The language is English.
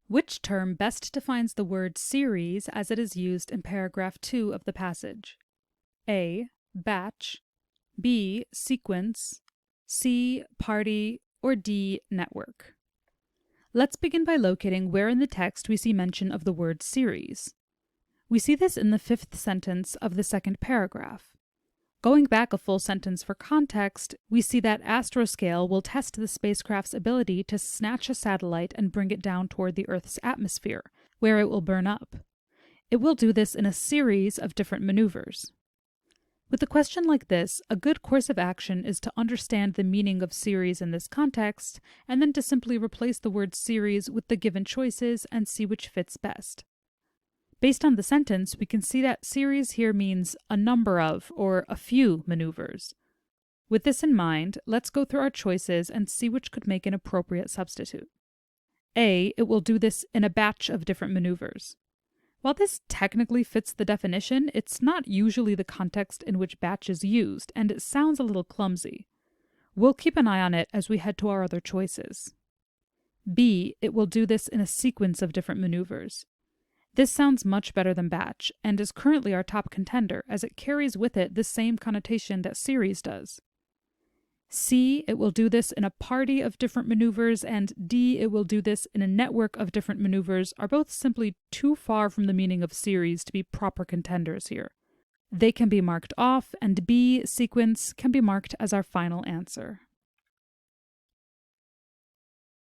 Which term best defines the word series as it is used in paragraph 2 of the passage? A. Batch, B. Sequence, C. Party, or D. Network. Let's begin by locating where in the text we see mention of the word series. We see this in the 5th sentence of the 2nd paragraph. Going back a full sentence for context, we see that astroscale will test the spacecraft's ability to snatch a satellite and bring it down toward the Earth's atmosphere, where it will burn up. It will do this in a series of different maneuvers. With a question like this, a good course of action is to understand the meaning of series in this context, and then to simply replace the word series with the given choices and see which fits best. Based on the sentence, we can see that series here means a number of, or a few, maneuvers. With this in mind, let's go through our choices and see which could make an appropriate substitute. A. It will do this in a batch of different maneuvers. While this technically fits the definition, it's not usually the context in which batch is used, and it sounds a little clumsy. We'll keep an eye on it as we head to our other choices. B. It will do this in a sequence of different maneuvers. This sounds much better than batch, and is currently our top contender, as it carries with it the same connotation that series does. C. It will do this in a party of different maneuvers, and D. It will do this in a network of different maneuvers are both simply too far from the meaning of series to be proper contenders here. They can be marked off, and B. Sequence can be marked as our final answer.